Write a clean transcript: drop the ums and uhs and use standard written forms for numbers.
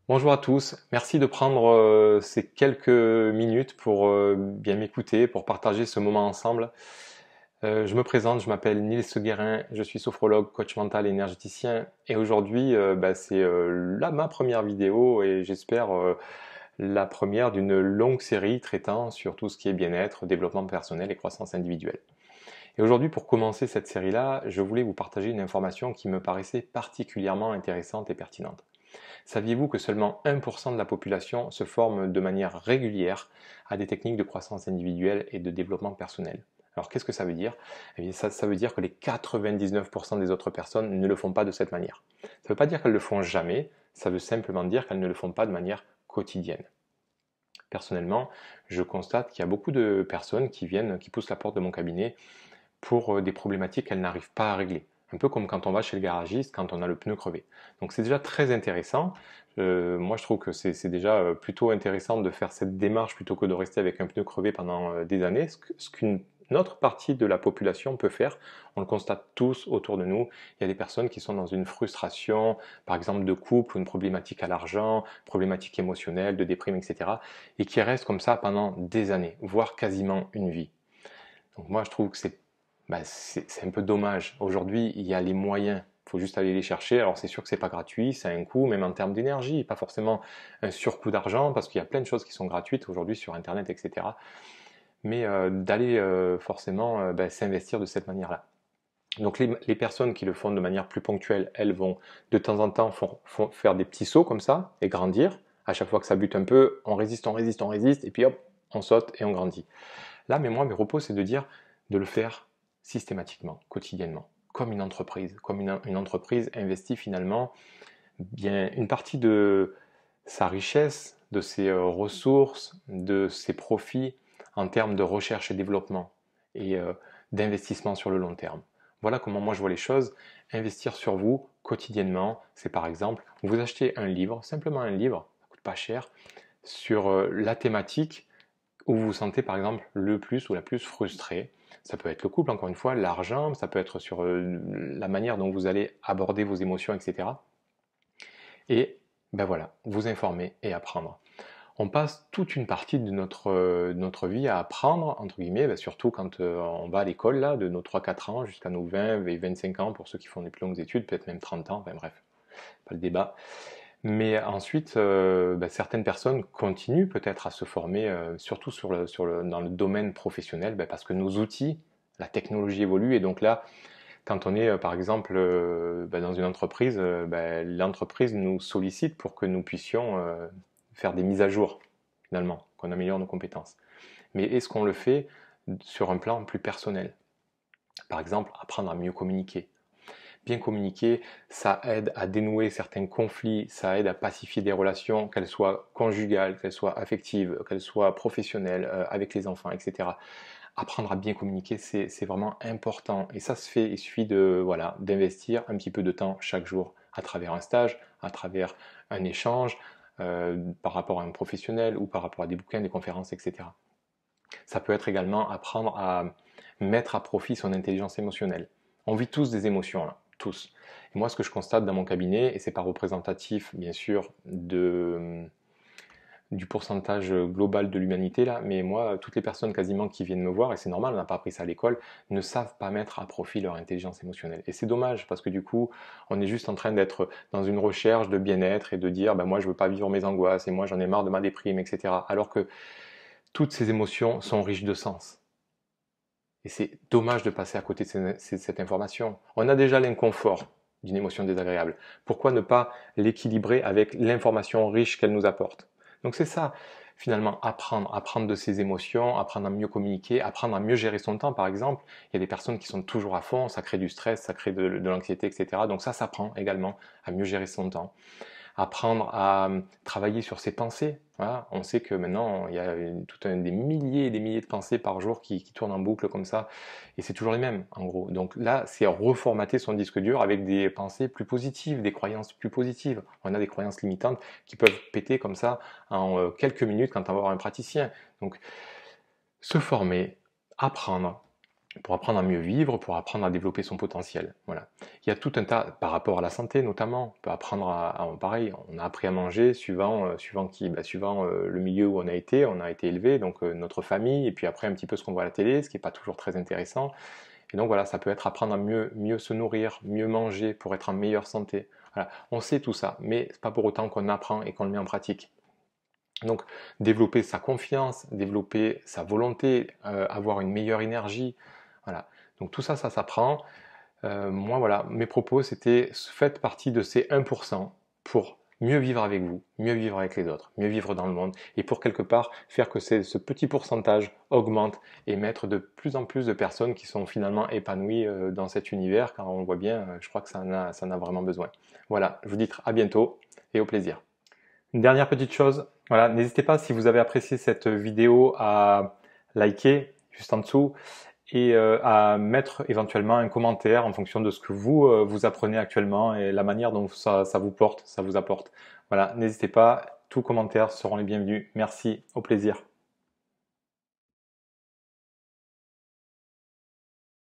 Bonjour à tous, merci de prendre ces quelques minutes pour bien m'écouter, pour partager ce moment ensemble. Je me présente, je m'appelle Nils Guérin, je suis sophrologue, coach mental et énergéticien et aujourd'hui c'est ma première vidéo et j'espère la première d'une longue série traitant sur tout ce qui est bien-être, développement personnel et croissance individuelle. Et aujourd'hui, pour commencer cette série-là, je voulais vous partager une information qui me paraissait particulièrement intéressante et pertinente. Saviez-vous que seulement 1% de la population se forme de manière régulière à des techniques de croissance individuelle et de développement personnel? Alors qu'est-ce que ça veut dire? Eh bien, ça veut dire que les 99% des autres personnes ne le font pas de cette manière. Ça ne veut pas dire qu'elles le font jamais, ça veut simplement dire qu'elles ne le font pas de manière quotidienne. Personnellement, je constate qu'il y a beaucoup de personnes qui viennent, qui poussent la porte de mon cabinet pour des problématiques qu'elles n'arrivent pas à régler. Un peu comme quand on va chez le garagiste, quand on a le pneu crevé. Donc c'est déjà très intéressant. Moi je trouve que c'est déjà plutôt intéressant de faire cette démarche plutôt que de rester avec un pneu crevé pendant des années. Ce qu'une autre partie de la population peut faire, on le constate tous autour de nous, il y a des personnes qui sont dans une frustration, par exemple de couple, une problématique à l'argent, problématique émotionnelle, de déprime, etc. et qui restent comme ça pendant des années, voire quasiment une vie. Donc moi je trouve que c'est un peu dommage. Aujourd'hui, il y a les moyens, il faut juste aller les chercher. Alors c'est sûr que c'est pas gratuit, ça a un coût, même en termes d'énergie, pas forcément un surcoût d'argent, parce qu'il y a plein de choses qui sont gratuites aujourd'hui sur Internet, etc. Mais d'aller forcément s'investir de cette manière-là. Donc les personnes qui le font de manière plus ponctuelle, elles vont de temps en temps font faire des petits sauts comme ça et grandir. À chaque fois que ça bute un peu, on résiste, on résiste, on résiste, et puis hop, on saute et on grandit. Là, mais moi, mes propos, c'est de dire de le faire systématiquement, quotidiennement, comme une entreprise. Comme une entreprise investit finalement bien une partie de sa richesse, de ses ressources, de ses profits en termes de recherche et développement et d'investissement sur le long terme. Voilà comment moi je vois les choses. Investir sur vous quotidiennement, c'est par exemple vous achetez un livre, simplement un livre, ça coûte pas cher, sur la thématique où vous vous sentez par exemple le plus ou la plus frustré. Ça peut être le couple, encore une fois, l'argent, ça peut être sur la manière dont vous allez aborder vos émotions, etc. Et ben voilà, vous informer et apprendre. On passe toute une partie de notre vie à apprendre, entre guillemets, surtout quand on va à l'école, là, de nos 3-4 ans jusqu'à nos 20 et 25 ans, pour ceux qui font des plus longues études, peut-être même 30 ans, enfin bref, pas le débat. Mais ensuite, certaines personnes continuent peut-être à se former, surtout dans le domaine professionnel, parce que nos outils, la technologie évolue, et donc là, quand on est par exemple dans une entreprise, l'entreprise nous sollicite pour que nous puissions faire des mises à jour, finalement, qu'on améliore nos compétences. Mais est-ce qu'on le fait sur un plan plus personnel? Par exemple, apprendre à mieux communiquer. Bien communiquer, ça aide à dénouer certains conflits, ça aide à pacifier des relations, qu'elles soient conjugales, qu'elles soient affectives, qu'elles soient professionnelles, avec les enfants, etc. Apprendre à bien communiquer, c'est vraiment important. Et ça se fait, il suffit d'investir un petit peu de temps chaque jour à travers un stage, à travers un échange, par rapport à un professionnel ou par rapport à des bouquins, des conférences, etc. Ça peut être également apprendre à mettre à profit son intelligence émotionnelle. On vit tous des émotions, là, tous. Et moi, ce que je constate dans mon cabinet, et c'est pas représentatif, bien sûr, du pourcentage global de l'humanité, là, mais moi, toutes les personnes quasiment qui viennent me voir, et c'est normal, on n'a pas appris ça à l'école, ne savent pas mettre à profit leur intelligence émotionnelle. Et c'est dommage, parce que du coup, on est juste en train d'être dans une recherche de bien-être et de dire, moi, je veux pas vivre mes angoisses, et moi, j'en ai marre de ma déprime, etc. Alors que toutes ces émotions sont riches de sens. Et c'est dommage de passer à côté de cette information. On a déjà l'inconfort d'une émotion désagréable. Pourquoi ne pas l'équilibrer avec l'information riche qu'elle nous apporte? Donc c'est ça, finalement, apprendre de ses émotions, apprendre à mieux communiquer, apprendre à mieux gérer son temps, par exemple. Il y a des personnes qui sont toujours à fond, ça crée du stress, ça crée de l'anxiété, etc. Donc ça s'apprend également à mieux gérer son temps, apprendre à travailler sur ses pensées. Voilà. On sait que maintenant, il y a des milliers et des milliers de pensées par jour qui tournent en boucle comme ça, et c'est toujours les mêmes, en gros. Donc là, c'est reformater son disque dur avec des pensées plus positives, des croyances plus positives. On a des croyances limitantes qui peuvent péter comme ça en quelques minutes quand on va voir un praticien. Donc, se former, apprendre, pour apprendre à mieux vivre, pour apprendre à développer son potentiel. Voilà. Il y a tout un tas, par rapport à la santé notamment, on peut apprendre pareil, on a appris à manger suivant le milieu où on a été élevé, donc notre famille, et puis après un petit peu ce qu'on voit à la télé, ce qui n'est pas toujours très intéressant. Et donc voilà, ça peut être apprendre à mieux se nourrir, mieux manger pour être en meilleure santé. Voilà. On sait tout ça, mais c'est pas pour autant qu'on apprend et qu'on le met en pratique. Donc développer sa confiance, développer sa volonté, avoir une meilleure énergie, voilà. Donc tout ça, ça s'apprend. Moi, voilà, mes propos, c'était faites partie de ces 1% pour mieux vivre avec vous, mieux vivre avec les autres, mieux vivre dans le monde, et pour quelque part faire que ce petit pourcentage augmente et mettre de plus en plus de personnes qui sont finalement épanouies dans cet univers, car on le voit bien, je crois que ça en a vraiment besoin. Voilà, je vous dis à bientôt et au plaisir. Une dernière petite chose, voilà, n'hésitez pas si vous avez apprécié cette vidéo à liker juste en dessous et à mettre éventuellement un commentaire en fonction de ce que vous apprenez actuellement et la manière dont ça vous porte, ça vous apporte. Voilà, n'hésitez pas, tous commentaires seront les bienvenus. Merci, au plaisir.